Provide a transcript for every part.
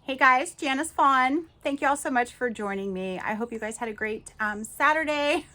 Hey guys, Janice Fawn. Thank you all so much for joining me. I hope you guys had a great Saturday.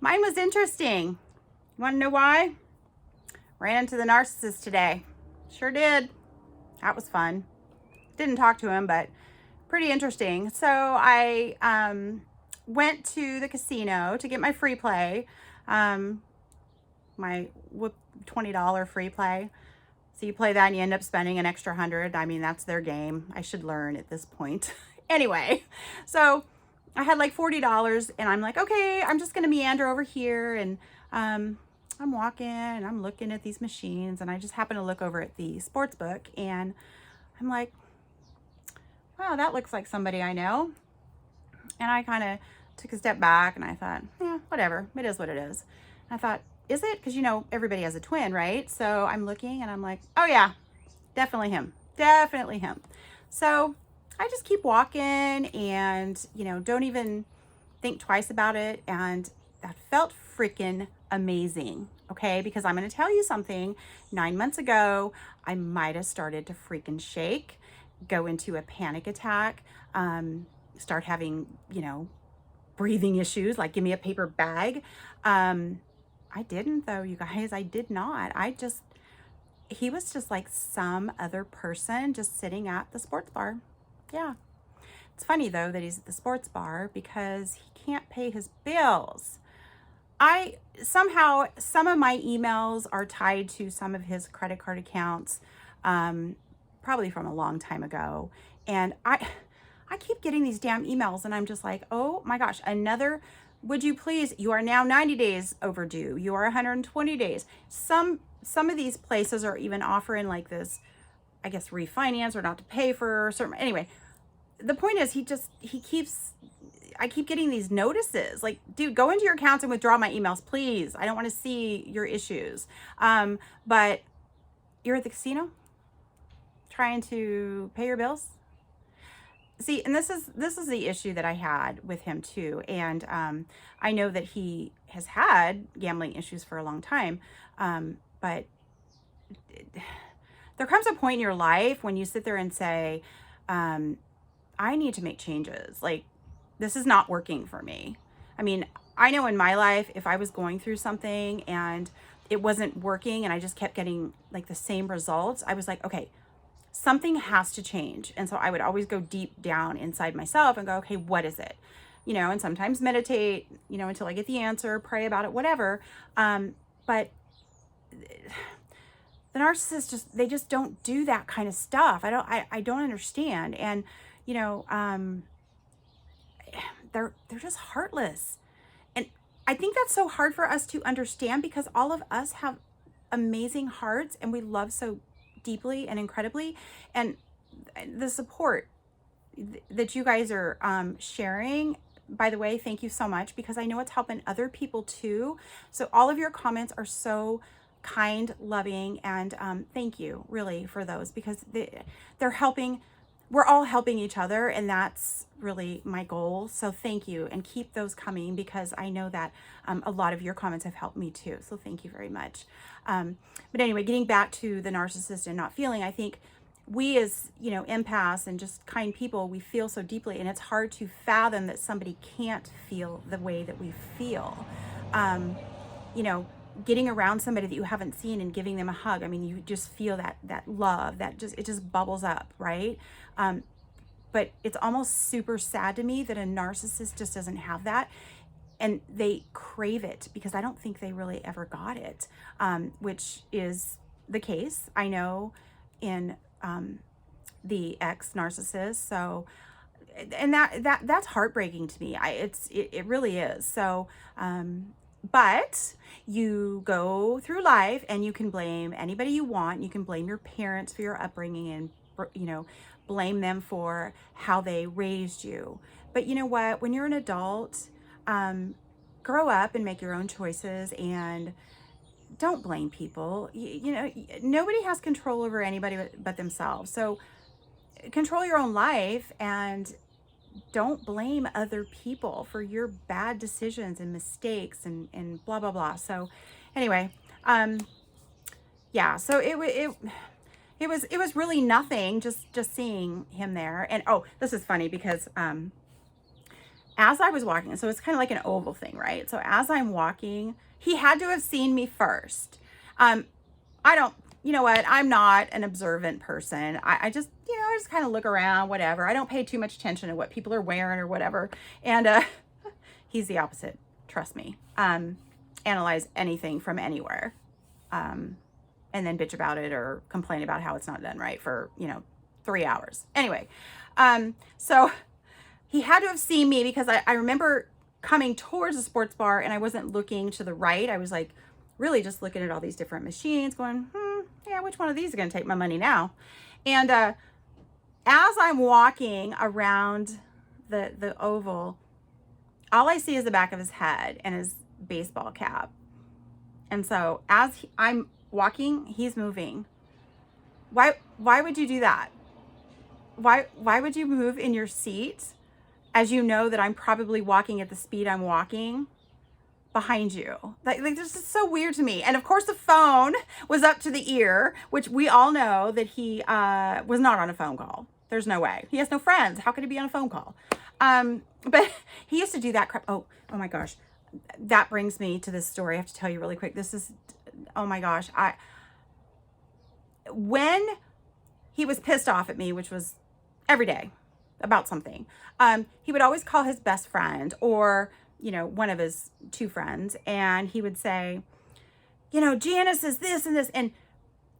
Mine was interesting. You want to know why? Ran into the narcissist today. Sure did. That was fun. Didn't talk to him, but pretty interesting. So I went to the casino to get my free play, my $20 free play. So you play that and you end up spending an extra 100. I mean, that's their game. I should learn at this point. Anyway, so I had like $40 and I'm like, okay, I'm just going to meander over here. And I'm walking and I'm looking at these machines and I just happen to look over at the sports book and I'm like, wow, that looks like somebody I know. And I kind of took a step back and I thought, yeah, whatever. It is what it is. And I thought, is it? Because, you know, everybody has a twin, right? So I'm looking and I'm like, oh yeah, definitely him. Definitely him. So I just keep walking and, you know, don't even think twice about it. And that felt freaking amazing. Okay. Because I'm going to tell you something. 9 months ago, I might have started to freaking shake, go into a panic attack, start having, you know, breathing issues, like give me a paper bag. I didn't though, you guys. I did not. He was just like some other person just sitting at the sports bar. Yeah. It's funny though that he's at the sports bar because he can't pay his bills. Somehow, some of my emails are tied to some of his credit card accounts, probably from a long time ago. And I keep getting these damn emails and I'm just like, oh my gosh, would you please, you are now 90 days overdue. You are 120 days. Some of these places are even offering like this, I guess, refinance or not to pay for certain, anyway, the point is I keep getting these notices like, dude, go into your accounts and withdraw my emails, please. I don't want to see your issues. But you're at the casino trying to pay your bills. See, and this is the issue that I had with him too. And I know that he has had gambling issues for a long time. But there comes a point in your life when you sit there and say, I need to make changes. Like, this is not working for me. I mean, I know in my life, if I was going through something and it wasn't working and I just kept getting like the same results, I was like, okay, something has to change. And so I would always go deep down inside myself and go, okay, what is it? You know, and sometimes meditate, you know, until I get the answer, pray about it, whatever. But the narcissists they just don't do that kind of stuff. I don't understand. And, you know, they're just heartless. And I think that's so hard for us to understand because all of us have amazing hearts and we love so deeply and incredibly, and the support that you guys are sharing, by the way, thank you so much, because I know it's helping other people too. So all of your comments are so kind, loving, and thank you really for those, because they're helping. We're all helping each other, and that's really my goal. So thank you, and keep those coming, because I know that a lot of your comments have helped me too. So thank you very much. But anyway, getting back to the narcissist and not feeling, I think we as, you know, empaths and just kind people, we feel so deeply, and it's hard to fathom that somebody can't feel the way that we feel. You know, getting around somebody that you haven't seen and giving them a hug. I mean, you just feel that love it just bubbles up, right? But it's almost super sad to me that a narcissist just doesn't have that. And they crave it because I don't think they really ever got it, which is the case, I know, in the ex-narcissist. So, and that's heartbreaking to me. It really is. So, but you go through life and you can blame anybody you want. You can blame your parents for your upbringing and, you know, blame them for how they raised you. But you know what? When you're an adult, grow up and make your own choices and don't blame people. You know, nobody has control over anybody but themselves. So control your own life and don't blame other people for your bad decisions and mistakes and blah, blah, blah. So anyway, yeah, so it it was really nothing, just seeing him there. And oh, this is funny because as I was walking, so it's kind of like an oval thing, right? So as I'm walking, he had to have seen me first. I don't, you know what? I'm not an observant person. I just, I just kind of look around, whatever. I don't pay too much attention to what people are wearing or whatever. And he's the opposite. Trust me. Analyze anything from anywhere. And then bitch about it or complain about how it's not done right for, 3 hours. Anyway, so he had to have seen me because I remember coming towards the sports bar and I wasn't looking to the right. I was like really just looking at all these different machines going, yeah, which one of these is going to take my money now? And as I'm walking around the oval, all I see is the back of his head and his baseball cap. And so as I'm walking, he's moving. Why would you do that? Why would you move in your seat as you know that I'm probably walking at the speed I'm walking behind you? Like this is so weird to me. And of course the phone was up to the ear, which we all know that he was not on a phone call. There's no way. He has no friends. How could he be on a phone call? But he used to do that crap. Oh my gosh. That brings me to this story. I have to tell you really quick. This is, oh my gosh. When he was pissed off at me, which was every day about something, he would always call his best friend or, one of his two friends. And he would say, Janice is this and this. And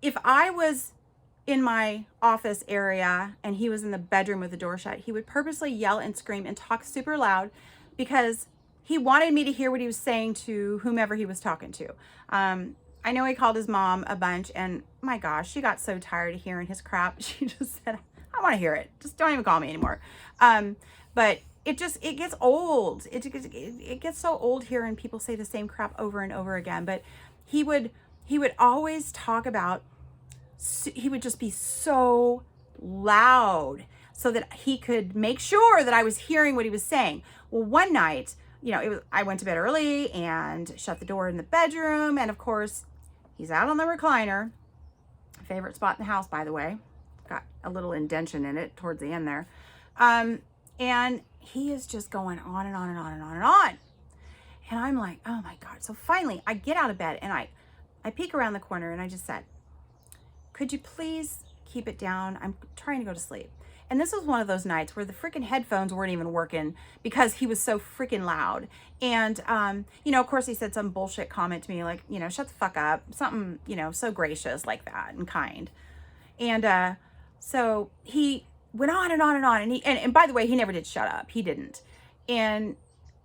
if I was in my office area and he was in the bedroom with the door shut, he would purposely yell and scream and talk super loud because he wanted me to hear what he was saying to whomever he was talking to. I know he called his mom a bunch and my gosh, she got so tired of hearing his crap. She just said, I want to hear it. Just don't even call me anymore. But it gets old. It gets so old hearing people say the same crap over and over again. But he would always talk about, he would just be so loud so that he could make sure that I was hearing what he was saying. Well, one night, I went to bed early and shut the door in the bedroom. And of course, he's out on the recliner. Favorite spot in the house, by the way. Got a little indention in it towards the end there. And he is just going on and on and on and on and on. And I'm like, oh my God. So finally, I get out of bed and I peek around the corner and I just said, could you please keep it down? I'm trying to go to sleep. And this was one of those nights where the freaking headphones weren't even working because he was so freaking loud. And, of course he said some bullshit comment to me like, shut the fuck up. Something, so gracious like that and kind. And so he went on and on and on. And by the way, he never did shut up. He didn't. And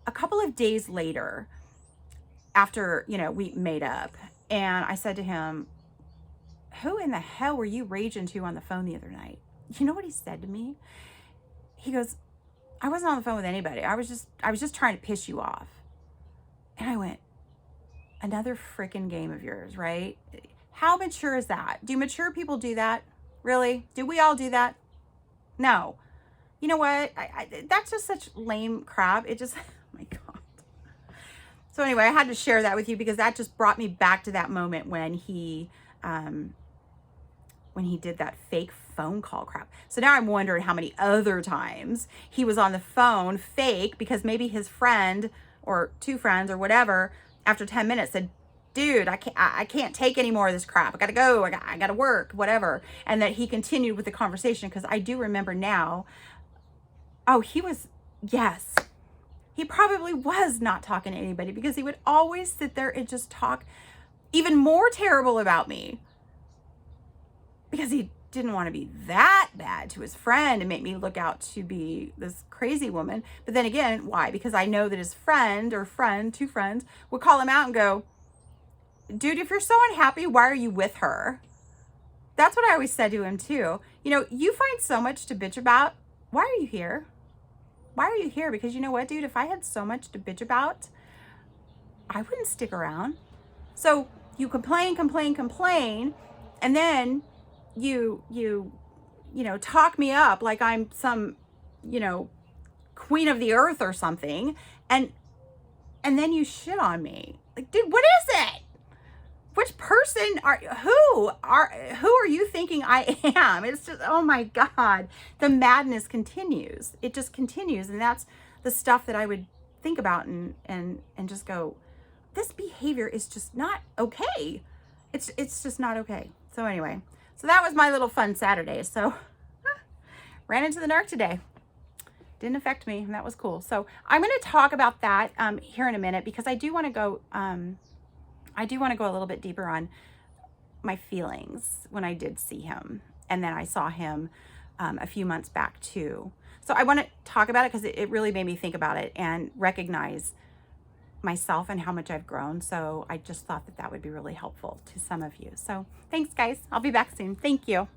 a couple of days later, after, we made up, and I said to him, who in the hell were you raging to on the phone the other night? You know what he said to me? He goes, I wasn't on the phone with anybody. I was just trying to piss you off. And I went, another freaking game of yours, right? How mature is that? Do mature people do that? Really? Do we all do that? No. You know what? That's just such lame crap. It just, oh my God. So anyway, I had to share that with you because that just brought me back to that moment when he did that fake phone call crap. So now I'm wondering how many other times he was on the phone fake because maybe his friend or two friends or whatever after 10 minutes said, dude, I can't take any more of this crap. I gotta go. I gotta work, whatever. And that he continued with the conversation because I do remember now, yes, he probably was not talking to anybody because he would always sit there and just talk even more terrible about me because he didn't want to be that bad to his friend and make me look out to be this crazy woman. But then again, why? Because I know that his friend or two friends would call him out and go, dude, if you're so unhappy, why are you with her? That's what I always said to him too. You find so much to bitch about. Why are you here? Why are you here? Because you know what, dude, if I had so much to bitch about, I wouldn't stick around. So you complain, and then you talk me up like I'm some, queen of the earth or something. And then you shit on me. Like, dude, what is it? which person who are you thinking I am? It's just, oh my God, the madness continues. It just continues. And that's the stuff that I would think about and just go, this behavior is just not okay. It's just not okay. So anyway, so that was my little fun Saturday. So ran into the narc today. Didn't affect me, and that was cool. So I'm going to talk about that here in a minute, because I do want to go a little bit deeper on my feelings when I did see him, and then I saw him a few months back too. So I want to talk about it because it really made me think about it and recognize myself and how much I've grown. So I just thought that would be really helpful to some of you. So thanks, guys. I'll be back soon. Thank you.